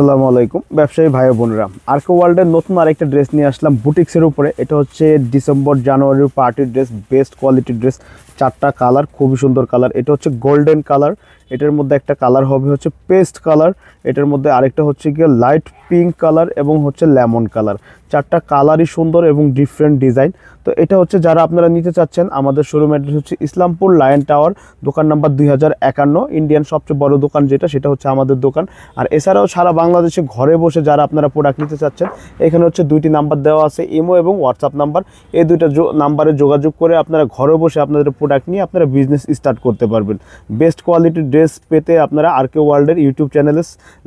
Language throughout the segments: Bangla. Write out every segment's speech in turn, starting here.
আসসালামু আলাইকুম ব্যবসায়ী ভাই বোনেরা, আরকে ওয়ার্ল্ডের নতুন আরেকটা ড্রেস নিয়ে আসলাম বুটিক্সের উপরে। এটা হচ্ছে ডিসেম্বর জানুয়ারির পার্টির ড্রেস, বেস্ট কোয়ালিটির ড্রেস। চারটা কালার, খুবই সুন্দর কালার। এটা হচ্ছে গোল্ডেন কালার, এটার মধ্যে একটা কালার হবে হচ্ছে পেস্ট কালার, এটার মধ্যে আরেকটা হচ্ছে গিয়ে লাইট পিঙ্ক কালার এবং হচ্ছে লেমন কালার। চারটা কালারই সুন্দর এবং ডিফারেন্ট ডিজাইন। তো এটা হচ্ছে যারা আপনারা নিতে চাচ্ছেন, আমাদের শোরুম অ্যাড্রেস হচ্ছে ইসলামপুর লায়ন টাওয়ার, দোকান নাম্বার 2051, ইন্ডিয়ান সবচেয়ে বড় দোকান যেটা, সেটা হচ্ছে আমাদের দোকান। আর এছাড়াও সারা বাংলাদেশে ঘরে বসে যারা আপনারা প্রোডাক্ট নিতে চাচ্ছেন, এখানে হচ্ছে দুইটি নাম্বার দেওয়া আছে, ইমো এবং হোয়াটসঅ্যাপ নাম্বার। এই দুইটা নাম্বারে যোগাযোগ করে আপনারা ঘরে বসে আপনাদের প্রোডাক্ট নিয়ে আপনারা বিজনেস স্টার্ট করতে পারবেন। বেস্ট কোয়ালিটির ড্রেস পেতে আপনারা আরকে ওয়ার্ল্ডের ইউটিউব চ্যানেলে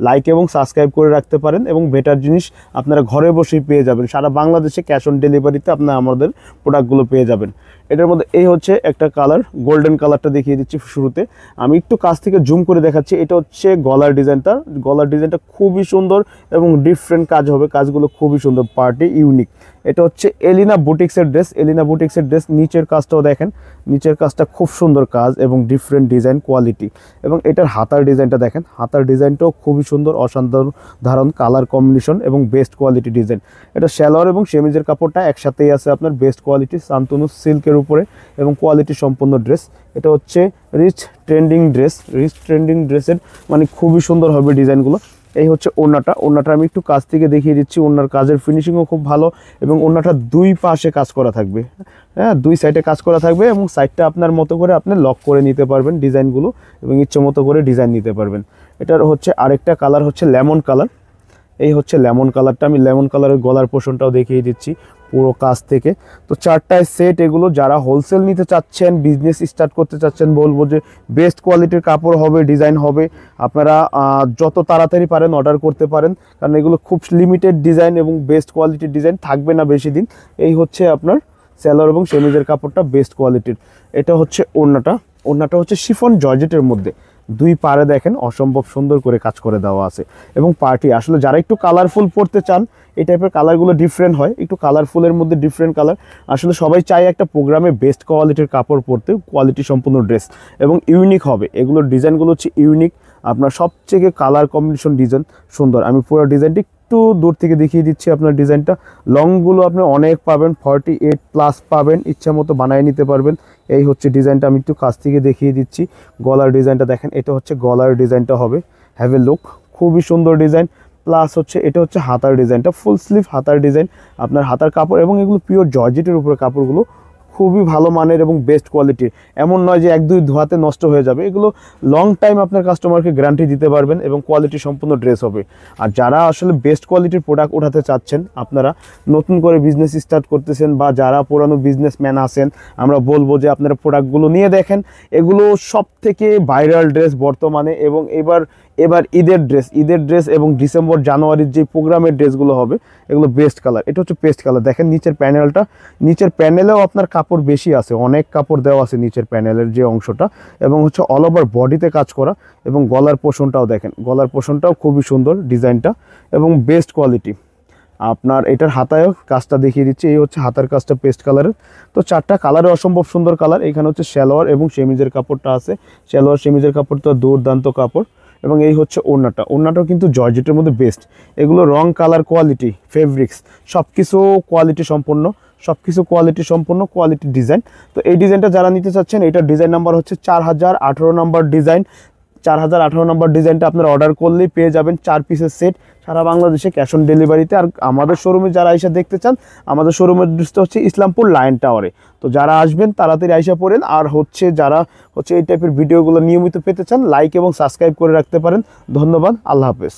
লাইক এবং সাবস্ক্রাইব করে রাখতে পারেন, এবং বেটার জিনিস আপনারা ঘরে বসেই পেয়ে যাবেন। সারা বাংলাদেশে ক্যাশ অন ডেলিভারিতে আপনারা আমাদের প্রোডাক্টগুলো পেয়ে যাবেন। এটার মধ্যে এই হচ্ছে একটা কালার, গোল্ডেন কালারটা দেখিয়ে দিচ্ছি শুরুতে। আমি একটু কাছ থেকে জুম করে দেখাচ্ছি। এটা হচ্ছে গলার ডিজাইনটা, গলার ডিজাইনটা খুবই সুন্দর এবং ডিফারেন্ট কাজ হবে, কাজগুলো খুবই সুন্দর, পার্টি ইউনিক। এটা হচ্ছে এলিনা বুটিক্সের ড্রেস, এলিনা বুটিক্সের ড্রেস। নিচের কাজটাও দেখেন, নিচের কাজটা খুব সুন্দর কাজ এবং ডিফারেন্ট ডিজাইন কোয়ালিটি। এবং এটার হাতার ডিজাইনটা দেখেন, হাতার ডিজাইনটাও খুবই সুন্দর, অসাধারণ কালার কম্বিনেশন এবং বেস্ট কোয়ালিটি ডিজাইন। এটা সালোয়ার এবং সেমিজের কাপড়টা একসাথেই আছে আপনার, বেস্ট কোয়ালিটি শান্তনু সিল্কের উপরে এবং কোয়ালিটি সম্পন্ন ড্রেস। এটা হচ্ছে rich trending dress, rich trending ড্রেসের মানে খুবই সুন্দর হবে ডিজাইনগুলো। এই হচ্ছে ওড়নাটা, ওড়নাটা আমি একটু কাছ থেকে দেখিয়ে দিচ্ছি। ওড়নার কাজের ফিনিশিংও খুব ভালো এবং ওড়নাটা দুই পাশে কাজ করা থাকবে, হ্যাঁ দুই সাইডে কাজ করা থাকবে, এবং সাইডটা আপনার মতো করে আপনি লক করে নিতে পারবেন ডিজাইনগুলো, এবং ইচ্ছে মতো করে ডিজাইন নিতে পারবেন। এটার হচ্ছে আরেকটা কালার হচ্ছে লেমন কালার। এই হচ্ছে লেমন কালারটা, আমি লেমন কালারের গলার পোর্শনটাও দেখিয়ে দিচ্ছি পুরো কাজ থেকে। তো চারটায় সেট এগুলো। যারা হোলসেল নিতে চাচ্ছেন, বিজনেস স্টার্ট করতে চাচ্ছেন, বলবো যে বেস্ট কোয়ালিটির কাপড় হবে, ডিজাইন হবে। আপনারা যত তাড়াতাড়ি পারেন অর্ডার করতে পারেন, কারণ এগুলো খুব লিমিটেড ডিজাইন এবং বেস্ট কোয়ালিটির ডিজাইন, থাকবে না বেশি দিন। এই হচ্ছে আপনার সালোয়ার এবং সেমিজের কাপড়টা বেস্ট কোয়ালিটির। এটা হচ্ছে ওড়নাটা, ওড়নাটা হচ্ছে শিফন জর্জেটের মধ্যে, দুই পারে দেখেন অসম্ভব সুন্দর করে কাজ করে দেওয়া আছে। এবং পার্টি আসলে যারা একটু কালারফুল পরতে চান, এই টাইপের কালারগুলো ডিফারেন্ট হয়, একটু কালারফুলের মধ্যে ডিফারেন্ট কালার। আসলে সবাই চায় একটা প্রোগ্রামে বেস্ট কোয়ালিটির কাপড় পরতে, কোয়ালিটি সম্পূর্ণ ড্রেস এবং ইউনিক হবে। এগুলোর ডিজাইনগুলো হচ্ছে ইউনিক, আপনার সবচেয়ে কালার কম্বিনেশন ডিজাইন সুন্দর। আমি পুরো ডিজাইনটি একটু দূর থেকে দেখিয়ে দিচ্ছি। আপনার ডিজাইনটা লংগুলো আপনি অনেক পাবেন, 48+ পাবেন, ইচ্ছা মতো বানিয়ে নিতে পারবেন। এই হচ্ছে ডিজাইনটা, আমি একটু কাছ থেকে দেখিয়ে দিচ্ছি। গলার ডিজাইনটা দেখেন, এটা হচ্ছে গলার ডিজাইনটা হবে, হ্যাভ এ লুক, খুবই সুন্দর ডিজাইন। প্লাস হচ্ছে এটা হচ্ছে হাতার ডিজাইনটা, ফুল স্লিভ হাতার ডিজাইন। আপনার হাতার কাপড় এবং এগুলো পিওর জর্জেটের উপরে কাপড়গুলো, খুবই ভালো মানের এবং বেস্ট কোয়ালিটির। এমন নয় যে এক দুই ধোয়াতে নষ্ট হয়ে যাবে, এগুলো লং টাইম আপনার কাস্টমারকে গ্যারান্টি দিতে পারবেন এবং কোয়ালিটি সম্পূর্ণ ড্রেস হবে। আর যারা আসলে বেস্ট কোয়ালিটির প্রোডাক্ট উঠাতে চাচ্ছেন, আপনারা নতুন করে বিজনেস স্টার্ট করতেছেন, বা যারা পুরানো বিজনেসম্যান আছেন, আমরা বলবো যে আপনারা প্রোডাক্টগুলো নিয়ে দেখেন। এগুলো সব থেকে ভাইরাল ড্রেস বর্তমানে, এবং এবার ঈদের ড্রেস এবং ডিসেম্বর জানুয়ারির যে প্রোগ্রামের ড্রেসগুলো হবে, এগুলো বেস্ট কালার। এটা হচ্ছে পেস্ট কালার, দেখেন নিচের প্যানেলটা, নিচের প্যানেলেও আপনার কাপড় বেশি আছে, অনেক কাপড় দেওয়া আছে নিচের প্যানেলের যে অংশটা, এবং হচ্ছে অল ওভার বডিতে কাজ করা। এবং গলার পোর্শনটাও দেখেন, গলার পোর্শনটাও খুবই সুন্দর ডিজাইনটা এবং বেস্ট কোয়ালিটি। আপনার এটার হাতায়ও কাজটা দেখিয়ে দিচ্ছি, এই হচ্ছে হাতার কাজটা পেস্ট কালারের। তো চারটা কালারে অসম্ভব সুন্দর কালার। এখানে হচ্ছে সালোয়ার এবং সেমিজের কাপড়টা আছে, সালোয়ার সেমিজের কাপড়টা দুর্দান্ত কাপড়। এবং এই হচ্ছে ওড়নাটা, ওড়নাটাও কিন্তু জর্জেটের মধ্যে বেস্ট। এগুলো রং, কালার, কোয়ালিটি, ফেব্রিক্স সব কিছু কোয়ালিটি সম্পন্ন, সব কিছু কোয়ালিটি সম্পন্ন, কোয়ালিটি ডিজাইন। তো এই ডিজাইনটা যারা নিতে চাচ্ছেন, এটার ডিজাইন নাম্বার হচ্ছে 4018 নম্বর ডিজাইন। 4018 নম্বর ডিজাইনটা আপনারা অর্ডার করলেই পেয়ে যাবেন 4 পিসের সেট, সারা বাংলাদেশে ক্যাশ অন ডেলিভারিতে। আর আমাদের শোরুমে যারা আইসা দেখতে চান, আমাদের শোরুমের দৃষ্টি হচ্ছে ইসলামপুর লায়ন টাওয়ারে। তো যারা আসবেন তাড়াতাড়ি আইসা পড়েন। আর হচ্ছে যারা হচ্ছে এই টাইপের ভিডিওগুলো নিয়মিত পেতে চান, লাইক এবং সাবস্ক্রাইব করে রাখতে পারেন। ধন্যবাদ, আল্লাহ হাফেজ।